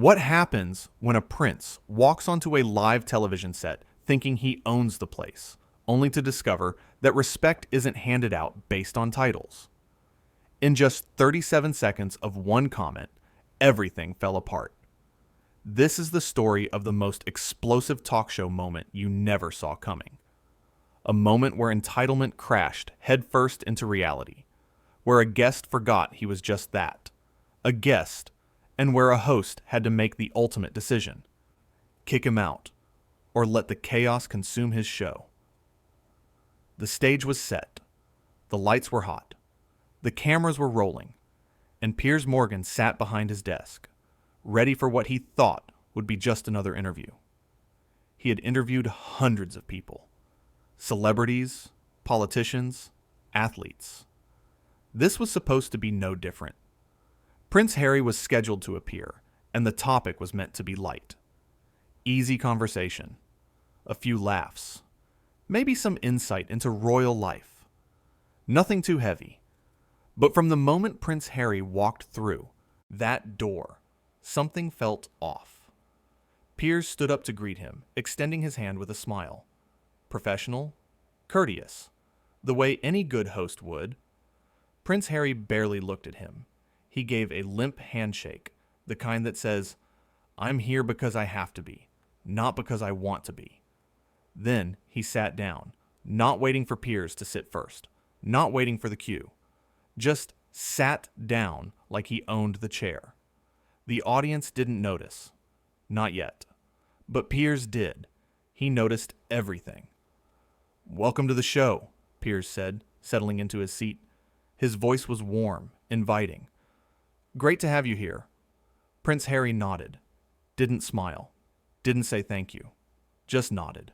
What happens when a prince walks onto a live television set thinking he owns the place, only to discover that respect isn't handed out based on titles? In just 37 seconds of one comment, everything fell apart. This is the story of the most explosive talk show moment you never saw coming. A moment where entitlement crashed headfirst into reality, where a guest forgot he was just that, a guest, and where a host had to make the ultimate decision: kick him out, or let the chaos consume his show. The stage was set, the lights were hot, the cameras were rolling, and Piers Morgan sat behind his desk, ready for what he thought would be just another interview. He had interviewed hundreds of people: celebrities, politicians, athletes. This was supposed to be no different. Prince Harry was scheduled to appear, and the topic was meant to be light. Easy conversation, a few laughs, maybe some insight into royal life. Nothing too heavy. But from the moment Prince Harry walked through that door, something felt off. Piers stood up to greet him, extending his hand with a smile. Professional, courteous, the way any good host would. Prince Harry barely looked at him. He gave a limp handshake, the kind that says, "I'm here because I have to be, not because I want to be." Then he sat down, not waiting for Piers to sit first, not waiting for the cue. Just sat down like he owned the chair. The audience didn't notice. Not yet. But Piers did. He noticed everything. "Welcome to the show," Piers said, settling into his seat. His voice was warm, inviting. "Great to have you here." Prince Harry nodded. Didn't smile. Didn't say thank you. Just nodded.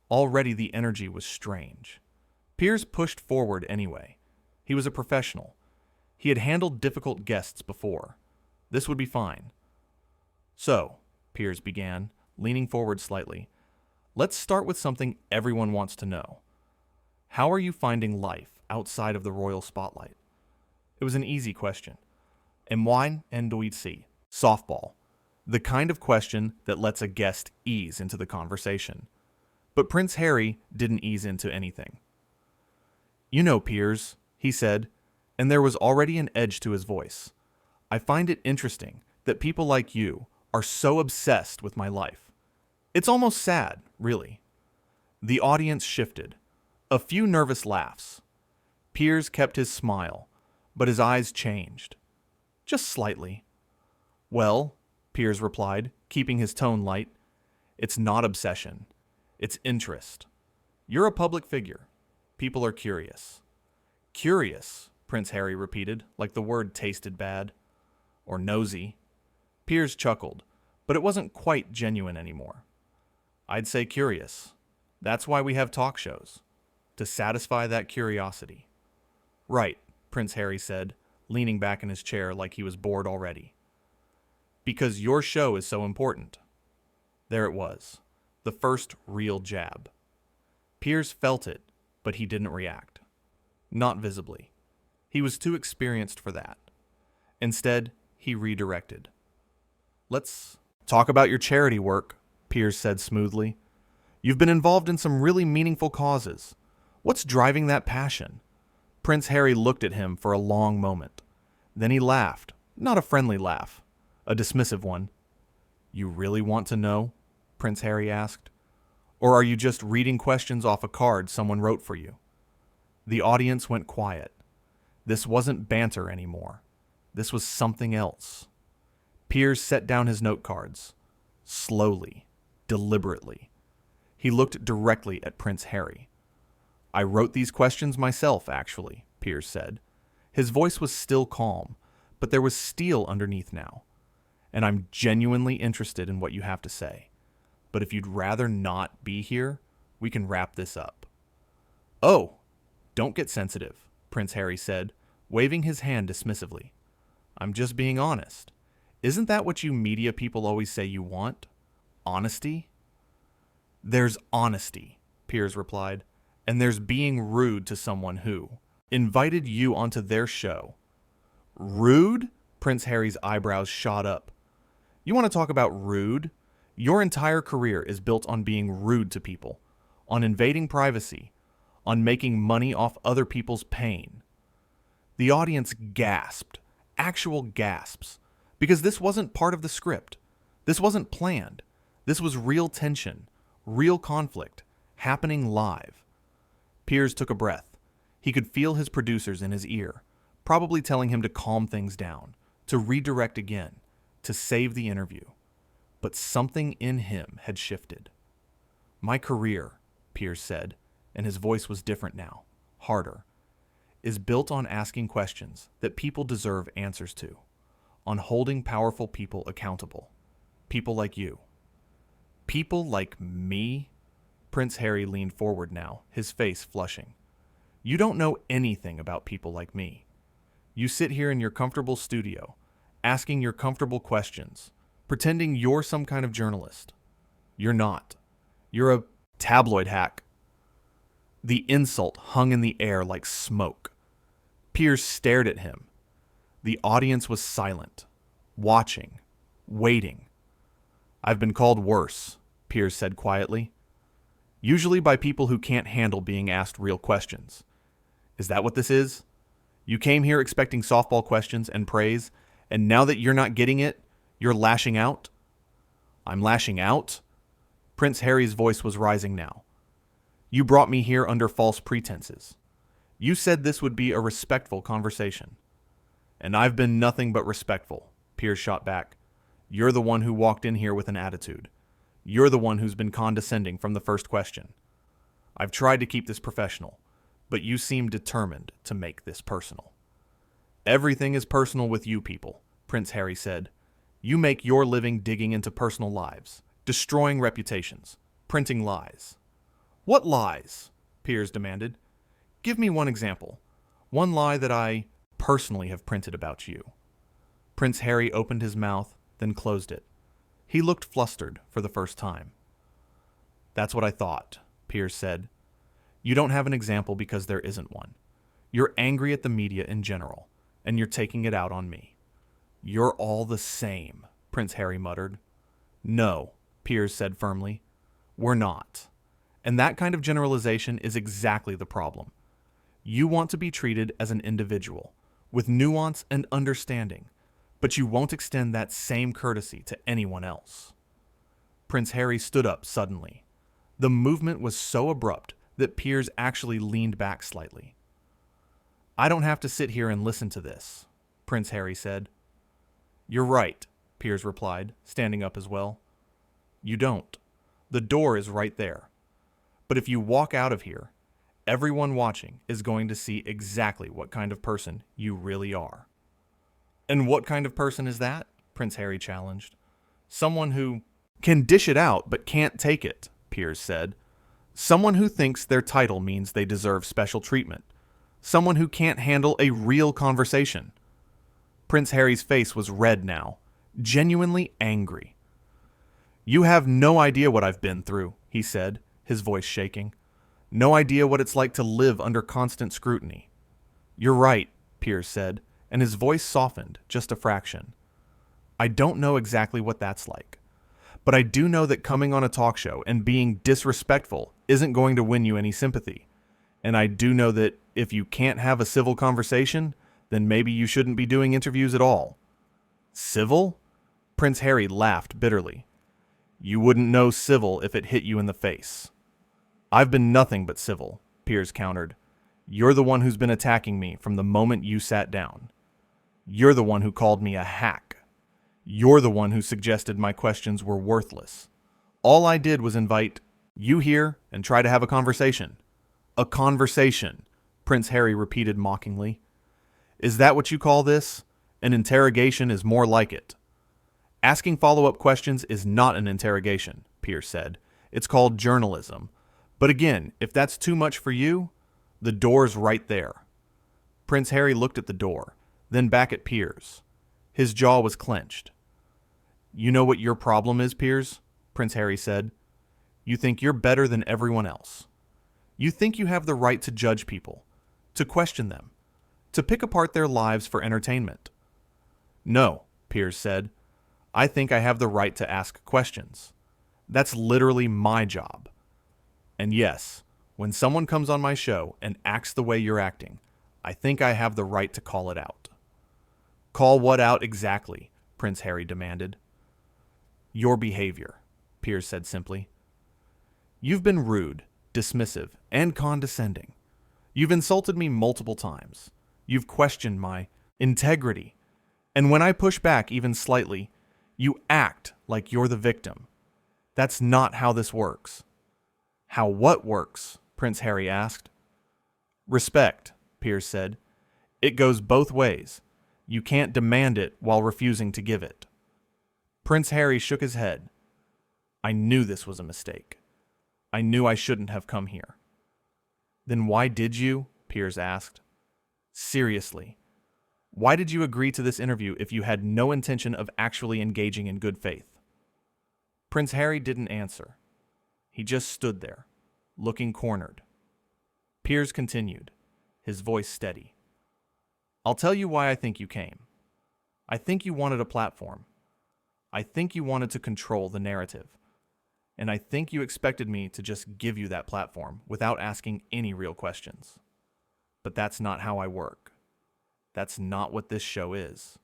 Already the energy was strange. Piers pushed forward anyway. He was a professional. He had handled difficult guests before. This would be fine. "So," Piers began, leaning forward slightly, "let's start with something everyone wants to know. How are you finding life outside of the royal spotlight?" It was an easy question. Wine and Doitsi, softball, the kind of question that lets a guest ease into the conversation. But Prince Harry didn't ease into anything. "You know, Piers," he said, and there was already an edge to his voice. "I find it interesting that people like you are so obsessed with my life. It's almost sad, really." The audience shifted. A few nervous laughs. Piers kept his smile, but his eyes changed. Just slightly. "Well," Piers replied, keeping his tone light, "it's not obsession. It's interest. You're a public figure. People are curious." "Curious," Prince Harry repeated, like the word tasted bad. "Or nosy." Piers chuckled, but it wasn't quite genuine anymore. "I'd say curious. That's why we have talk shows. To satisfy that curiosity." "Right," Prince Harry said, leaning back in his chair like he was bored already. "Because your show is so important." There it was, the first real jab. Piers felt it, but he didn't react. Not visibly. He was too experienced for that. Instead, he redirected. "Let's talk about your charity work," Piers said smoothly. "You've been involved in some really meaningful causes. What's driving that passion?" Prince Harry looked at him for a long moment. Then he laughed, not a friendly laugh, a dismissive one. "You really want to know?" Prince Harry asked. "Or are you just reading questions off a card someone wrote for you?" The audience went quiet. This wasn't banter anymore. This was something else. Piers set down his note cards. Slowly, deliberately. He looked directly at Prince Harry. "I wrote these questions myself, actually," Piers said. His voice was still calm, but there was steel underneath now. "And I'm genuinely interested in what you have to say. But if you'd rather not be here, we can wrap this up." "Oh, don't get sensitive," Prince Harry said, waving his hand dismissively. "I'm just being honest. Isn't that what you media people always say you want? Honesty?" "There's honesty," Piers replied, "and there's being rude to someone who invited you onto their show." "Rude?" Prince Harry's eyebrows shot up. You want to talk about rude? Your entire career is built on being rude to people, on invading privacy, on making money off other people's pain. The audience gasped, actual gasps, because this wasn't part of the script. This wasn't planned. This was real tension, real conflict, happening live. Piers took a breath. He could feel his producers in his ear, probably telling him to calm things down, to redirect again, to save the interview. But something in him had shifted. My career, Piers said, and his voice was different now, harder, is built on asking questions that people deserve answers to, on holding powerful people accountable. People like you. People like me? Prince Harry leaned forward now, his face flushing. You don't know anything about people like me. You sit here in your comfortable studio, asking your comfortable questions, pretending you're some kind of journalist. You're not. You're a tabloid hack. The insult hung in the air like smoke. Piers stared at him. The audience was silent, watching, waiting. I've been called worse, Piers said quietly. Usually by people who can't handle being asked real questions. Is that what this is? You came here expecting softball questions and praise, and now that you're not getting it, you're lashing out? I'm lashing out? Prince Harry's voice was rising now. You brought me here under false pretenses. You said this would be a respectful conversation. And I've been nothing but respectful, Piers shot back. You're the one who walked in here with an attitude. You're the one who's been condescending from the first question. I've tried to keep this professional, but you seem determined to make this personal. Everything is personal with you people, Prince Harry said. You make your living digging into personal lives, destroying reputations, printing lies. What lies? Piers demanded. Give me one example. One lie that I personally have printed about you. Prince Harry opened his mouth, then closed it. He looked flustered for the first time. That's what I thought, Piers said. You don't have an example because there isn't one. You're angry at the media in general, and you're taking it out on me. You're all the same, Prince Harry muttered. No, Piers said firmly. We're not. And that kind of generalization is exactly the problem. You want to be treated as an individual, with nuance and understanding, but you won't extend that same courtesy to anyone else. Prince Harry stood up suddenly. The movement was so abrupt that Piers actually leaned back slightly. I don't have to sit here and listen to this, Prince Harry said. You're right, Piers replied, standing up as well. You don't. The door is right there. But if you walk out of here, everyone watching is going to see exactly what kind of person you really are. And what kind of person is that? Prince Harry challenged. Someone who can dish it out but can't take it, Piers said. Someone who thinks their title means they deserve special treatment. Someone who can't handle a real conversation. Prince Harry's face was red now, genuinely angry. You have no idea what I've been through, he said, his voice shaking. No idea what it's like to live under constant scrutiny. You're right, Piers said, and his voice softened just a fraction. I don't know exactly what that's like. But I do know that coming on a talk show and being disrespectful isn't going to win you any sympathy. And I do know that if you can't have a civil conversation, then maybe you shouldn't be doing interviews at all. Civil? Prince Harry laughed bitterly. You wouldn't know civil if it hit you in the face. I've been nothing but civil, Piers countered. You're the one who's been attacking me from the moment you sat down. You're the one who called me a hack. You're the one who suggested my questions were worthless. All I did was invite you here and try to have a conversation. A conversation, Prince Harry repeated mockingly. Is that what you call this? An interrogation is more like it. Asking follow-up questions is not an interrogation, Piers said. It's called journalism. But again, if that's too much for you, the door's right there. Prince Harry looked at the door, then back at Piers. His jaw was clenched. You know what your problem is, Piers? Prince Harry said. You think you're better than everyone else. You think you have the right to judge people, to question them, to pick apart their lives for entertainment. No, Piers said. I think I have the right to ask questions. That's literally my job. And yes, when someone comes on my show and acts the way you're acting, I think I have the right to call it out." "Call what out exactly?" Prince Harry demanded. "Your behavior," Piers said simply. "You've been rude, dismissive, and condescending. You've insulted me multiple times. You've questioned my integrity. And when I push back even slightly, you act like you're the victim. That's not how this works." "How what works?" Prince Harry asked. "Respect," Piers said. "It goes both ways. You can't demand it while refusing to give it." Prince Harry shook his head. "I knew this was a mistake. I knew I shouldn't have come here." "Then why did you?" Piers asked. "Seriously, why did you agree to this interview if you had no intention of actually engaging in good faith?" Prince Harry didn't answer. He just stood there, looking cornered. Piers continued, his voice steady. "I'll tell you why I think you came. I think you wanted a platform. I think you wanted to control the narrative. And I think you expected me to just give you that platform without asking any real questions. But that's not how I work. That's not what this show is."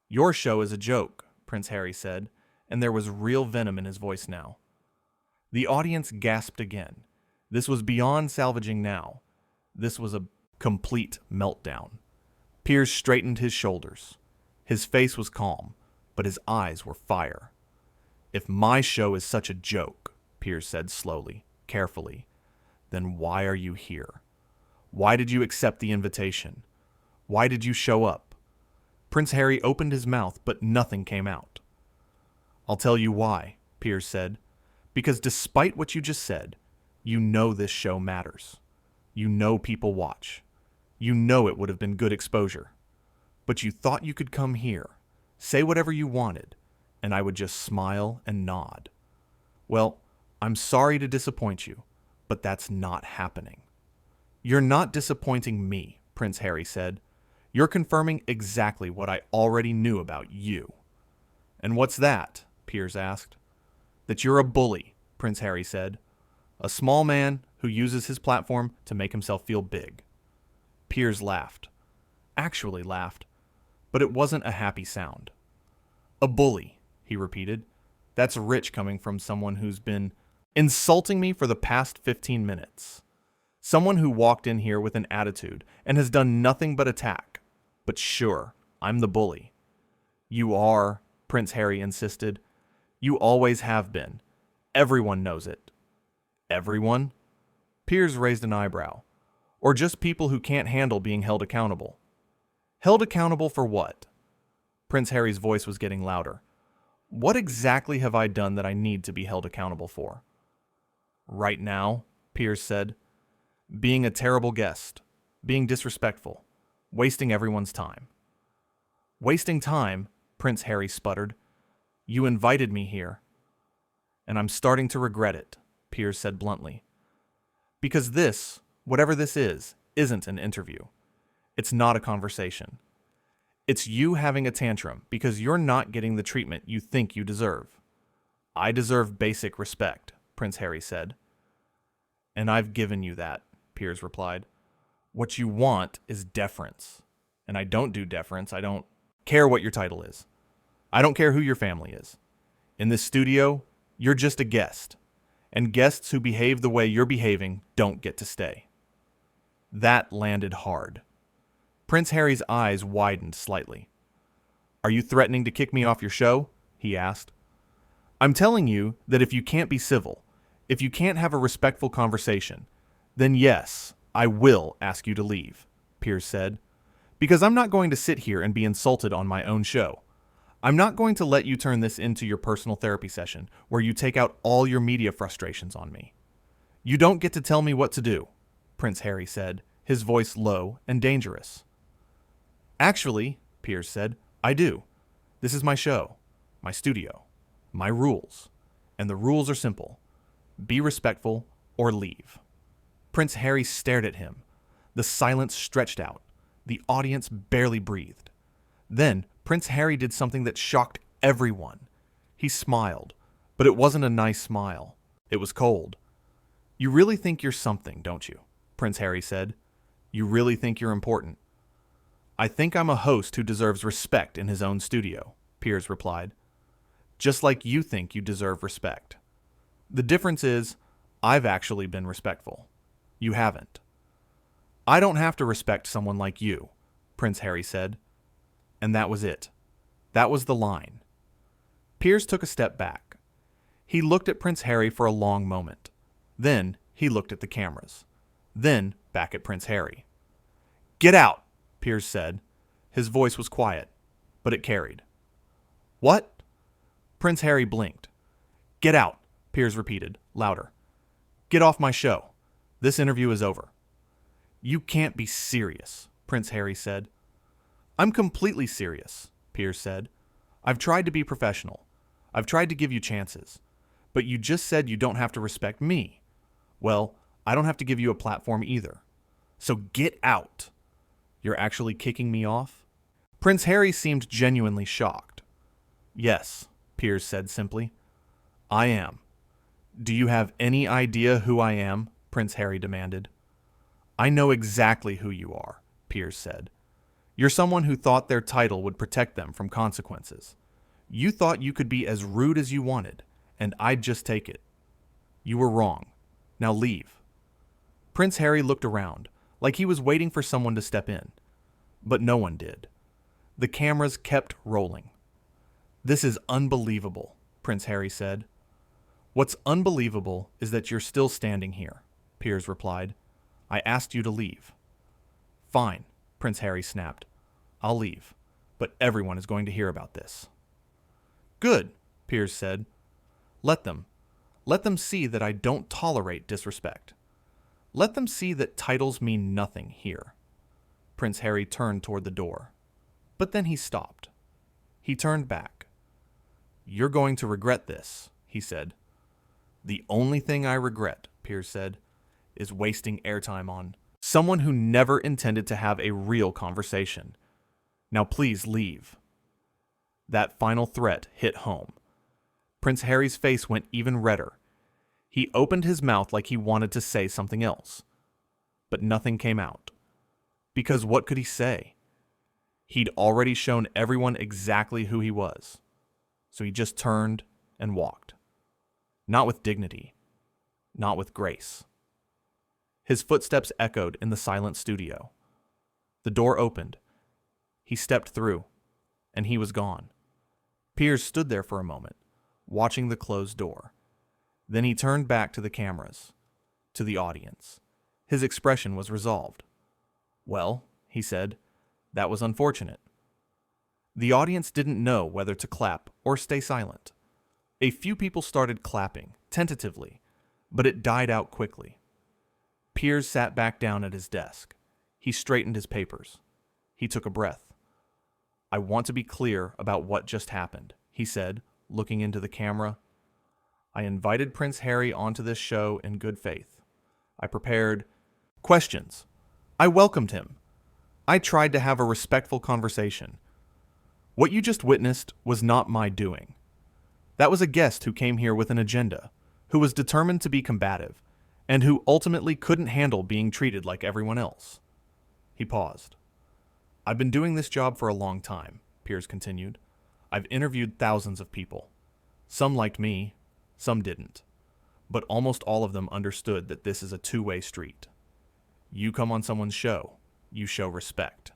"Your show is a joke," Prince Harry said, and there was real venom in his voice now. The audience gasped again. This was beyond salvaging now. This was a complete meltdown. Piers straightened his shoulders. His face was calm, but his eyes were fire. "If my show is such a joke," Piers said slowly, carefully, "then why are you here? Why did you accept the invitation? Why did you show up?" Prince Harry opened his mouth, but nothing came out. "I'll tell you why," Piers said. "Because despite what you just said, you know this show matters. You know people watch. You know it would have been good exposure. But you thought you could come here, say whatever you wanted, and I would just smile and nod. Well, I'm sorry to disappoint you, but that's not happening." "You're not disappointing me," Prince Harry said. "You're confirming exactly what I already knew about you." "And what's that?" Piers asked. "That you're a bully," Prince Harry said. "A small man who uses his platform to make himself feel big." Piers laughed. Actually laughed, but it wasn't a happy sound. "A bully," he repeated. "That's rich coming from someone who's been insulting me for the past 15 minutes. Someone who walked in here with an attitude and has done nothing but attack. But sure, I'm the bully." "You are," Prince Harry insisted. "You always have been. Everyone knows it." "Everyone?" Piers raised an eyebrow. "Or just people who can't handle being held accountable?" "Held accountable for what?" Prince Harry's voice was getting louder. "What exactly have I done that I need to be held accountable for?" "Right now," Piers said, "being a terrible guest, being disrespectful, wasting everyone's time." "Wasting time?" Prince Harry sputtered. "You invited me here." "And I'm starting to regret it," Piers said bluntly. "Because this, whatever this is, isn't an interview. It's not a conversation. It's you having a tantrum because you're not getting the treatment you think you deserve." "I deserve basic respect," Prince Harry said. "And I've given you that," Piers replied. "What you want is deference. And I don't do deference. I don't care what your title is. I don't care who your family is. In this studio, you're just a guest. And guests who behave the way you're behaving don't get to stay." That landed hard. Prince Harry's eyes widened slightly. "Are you threatening to kick me off your show?" he asked. "I'm telling you that if you can't be civil, if you can't have a respectful conversation, then yes, I will ask you to leave," Piers said. "Because I'm not going to sit here and be insulted on my own show. I'm not going to let you turn this into your personal therapy session where you take out all your media frustrations on me." "You don't get to tell me what to do," Prince Harry said, his voice low and dangerous. "Actually," Piers said, "I do. This is my show, my studio, my rules. And the rules are simple. Be respectful or leave." Prince Harry stared at him. The silence stretched out. The audience barely breathed. Then Prince Harry did something that shocked Everyone. He smiled, but it wasn't a nice smile. It was cold. You really think you're something, don't you? Prince Harry said. You really think you're important? I think I'm a host who deserves respect in his own studio, Piers replied. Just like you think you deserve respect. The difference is, I've actually been respectful. You haven't. I don't have to respect someone like you, Prince Harry said. And that was it. That was the line. Piers took a step back. He looked at Prince Harry for a long moment. Then he looked at the cameras. Then back at Prince Harry. Get out, Piers said. His voice was quiet, but it carried. What? Prince Harry blinked. Get out, Piers repeated, louder. Get off my show. This interview is over. You can't be serious, Prince Harry said. I'm completely serious, Piers said. I've tried to be professional. I've tried to give you chances. But you just said you don't have to respect me. Well, I don't have to give you a platform either. So get out. You're actually kicking me off? Prince Harry seemed genuinely shocked. Yes, Piers said simply. I am. Do you have any idea who I am? Prince Harry demanded. I know exactly who you are, Piers said. You're someone who thought their title would protect them from consequences. You thought you could be as rude as you wanted, and I'd just take it. You were wrong. Now leave. Prince Harry looked around, like he was waiting for someone to step in. But no one did. The cameras kept rolling. This is unbelievable, Prince Harry said. What's unbelievable is that you're still standing here, Piers replied. I asked you to leave. Fine, Prince Harry snapped. I'll leave, but everyone is going to hear about this. Good, Piers said. Let them see that I don't tolerate disrespect. Let them see that titles mean nothing here. Prince Harry turned toward the door. But then he stopped. He turned back. You're going to regret this, he said. The only thing I regret, Piers said, is wasting airtime on someone who never intended to have a real conversation. Now please leave. That final threat hit home. Prince Harry's face went even redder. He opened his mouth like he wanted to say something else. But nothing came out. Because what could he say? He'd already shown everyone exactly who he was. So he just turned and walked. Not with dignity. Not with grace. His footsteps echoed in the silent studio. The door opened. He stepped through, and he was gone. Piers stood there for a moment, watching the closed door. Then he turned back to the cameras, to the audience. His expression was resolved. Well, he said, that was unfortunate. The audience didn't know whether to clap or stay silent. A few people started clapping, tentatively, but it died out quickly. Piers sat back down at his desk. He straightened his papers. He took a breath. I want to be clear about what just happened, he said, looking into the camera. I invited Prince Harry onto this show in good faith. I prepared questions. I welcomed him. I tried to have a respectful conversation. What you just witnessed was not my doing. That was a guest who came here with an agenda, who was determined to be combative, and who ultimately couldn't handle being treated like everyone else. He paused. I've been doing this job for a long time, Piers continued. I've interviewed thousands of people. Some liked me, some didn't. But almost all of them understood that this is a two-way street. You come on someone's show, you show respect.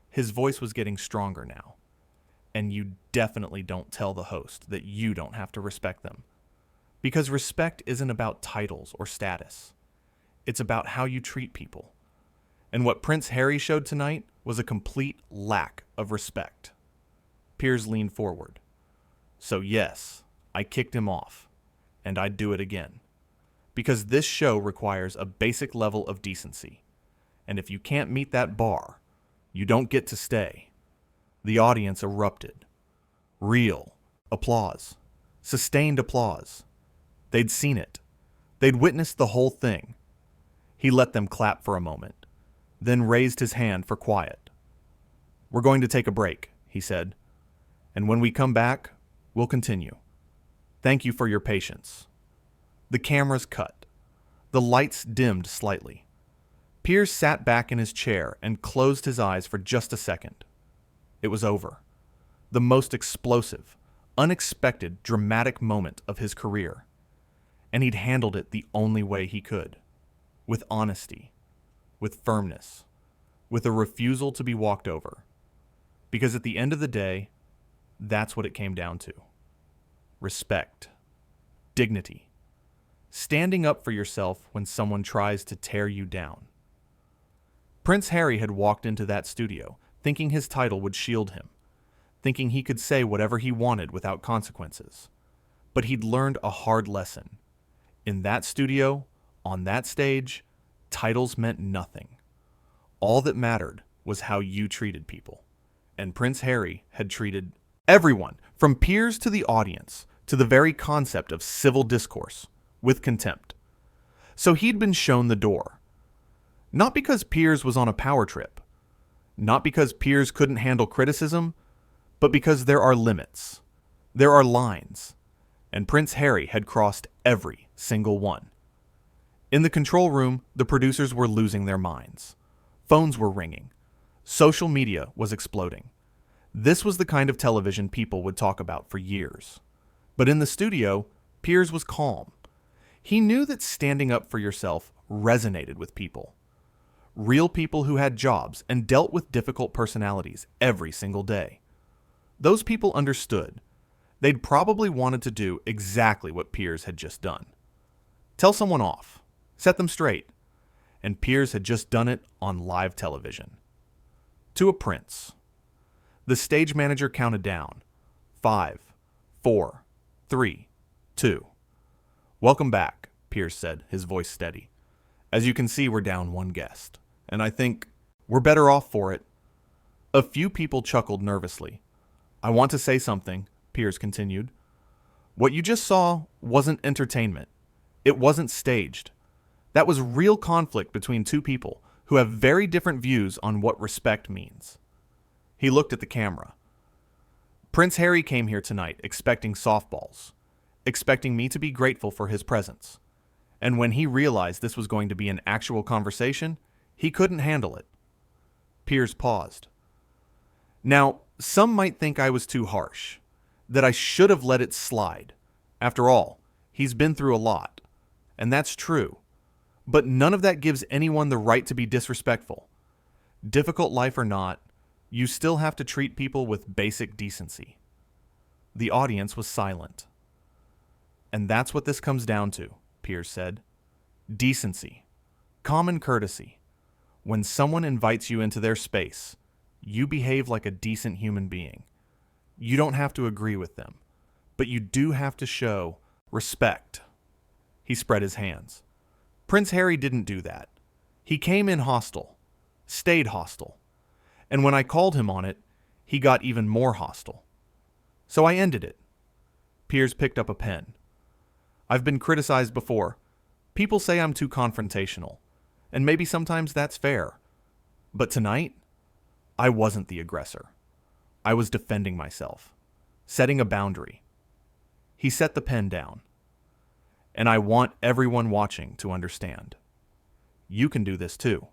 His voice was getting stronger now. And you definitely don't tell the host that you don't have to respect them. Because respect isn't about titles or status. It's about how you treat people. And what Prince Harry showed tonight was a complete lack of respect. Piers leaned forward. So yes, I kicked him off. And I'd do it again. Because this show requires a basic level of decency. And if you can't meet that bar, you don't get to stay. The audience erupted. Real applause. Sustained applause. They'd seen it. They'd witnessed the whole thing. He let them clap for a moment, then raised his hand for quiet. We're going to take a break, he said. And when we come back, We'll continue. Thank you for your patience. The cameras cut. The lights dimmed slightly. Piers sat back in his chair and closed his eyes for just a second. It was over. The most explosive, unexpected, dramatic moment of his career. And he'd handled it the only way he could. With honesty. With firmness. With a refusal to be walked over. Because at the end of the day, that's what it came down to. Respect. Dignity. Standing up for yourself when someone tries to tear you down. Prince Harry had walked into that studio, thinking his title would shield him, thinking he could say whatever he wanted without consequences. But he'd learned a hard lesson. In that studio, on that stage, titles meant nothing. All that mattered was how you treated people. And Prince Harry had treated everyone, from Piers to the audience, to the very concept of civil discourse, with contempt. So he'd been shown the door. Not because Piers was on a power trip. Not because Piers couldn't handle criticism, but because there are limits. There are lines. And Prince Harry had crossed every single one. In the control room, the producers were losing their minds. Phones were ringing. Social media was exploding. This was the kind of television people would talk about for years. But in the studio, Piers was calm. He knew that standing up for yourself resonated with people. Real people who had jobs and dealt with difficult personalities every single day. Those people understood. They'd probably wanted to do exactly what Piers had just done. Tell someone off. Set them straight. And Piers had just done it on live television. To a prince. The stage manager counted down. 5, 4, 3, 2. Welcome back, Piers said, his voice steady. As you can see, we're down one guest. And I think we're better off for it. A few people chuckled nervously. I want to say something, Piers continued. What you just saw wasn't entertainment. It wasn't staged. That was real conflict between two people who have very different views on what respect means. He looked at the camera. Prince Harry came here tonight expecting softballs, expecting me to be grateful for his presence. And when he realized this was going to be an actual conversation, he couldn't handle it. Piers paused. Now, some might think I was too harsh, that I should have let it slide. After all, he's been through a lot, and that's true. But none of that gives anyone the right to be disrespectful. Difficult life or not, you still have to treat people with basic decency. The audience was silent. And that's what this comes down to, Piers said. Decency. Common courtesy. When someone invites you into their space, you behave like a decent human being. You don't have to agree with them, but you do have to show respect. He spread his hands. Prince Harry didn't do that. He came in hostile, stayed hostile, and when I called him on it, he got even more hostile. So I ended it. Piers picked up a pen. I've been criticized before. People say I'm too confrontational, and maybe sometimes that's fair. But tonight, I wasn't the aggressor. I was defending myself, setting a boundary. He set the pen down. And I want everyone watching to understand. You can do this too.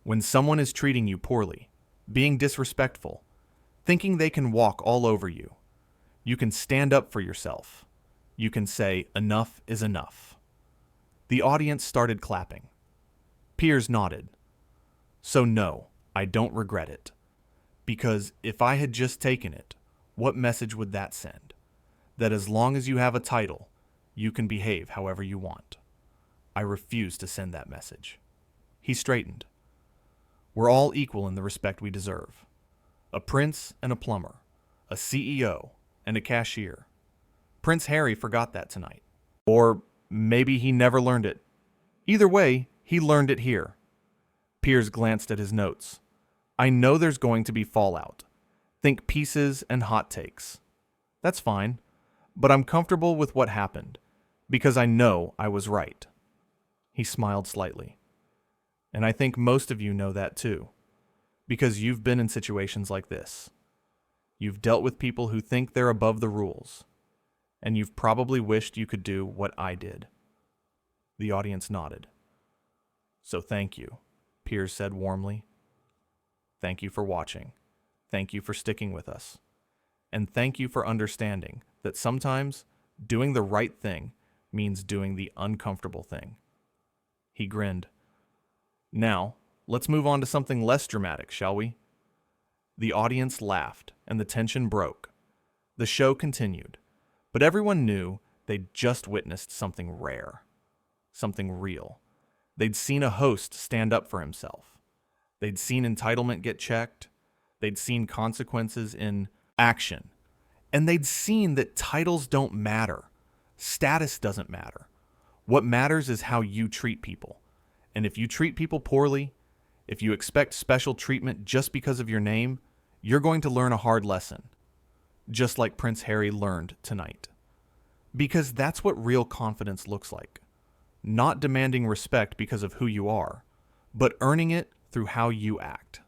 When someone is treating you poorly, being disrespectful, thinking they can walk all over you, you can stand up for yourself. You can say, enough is enough. The audience started clapping. Piers nodded. So no, I don't regret it. Because if I had just taken it, what message would that send? That as long as you have a title, you can behave however you want. I refuse to send that message. He straightened. We're all equal in the respect we deserve. A prince and a plumber, a CEO and a cashier. Prince Harry forgot that tonight. Or maybe he never learned it. Either way, he learned it here. Piers glanced at his notes. I know there's going to be fallout. Think pieces and hot takes. That's fine, but I'm comfortable with what happened, because I know I was right. He smiled slightly. And I think most of you know that too, because you've been in situations like this. You've dealt with people who think they're above the rules, and you've probably wished you could do what I did. The audience nodded. So thank you, Piers said warmly. Thank you for watching. Thank you for sticking with us. And thank you for understanding that sometimes doing the right thing means doing the uncomfortable thing. He grinned. Now, let's move on to something less dramatic, shall we? The audience laughed, and the tension broke. The show continued, but everyone knew they'd just witnessed something rare, something real. They'd seen a host stand up for himself. They'd seen entitlement get checked. They'd seen consequences in action. And they'd seen that titles don't matter. Status doesn't matter. What matters is how you treat people. And if you treat people poorly, if you expect special treatment just because of your name, you're going to learn a hard lesson. Just like Prince Harry learned tonight. Because that's what real confidence looks like. Not demanding respect because of who you are, but earning it through how you act.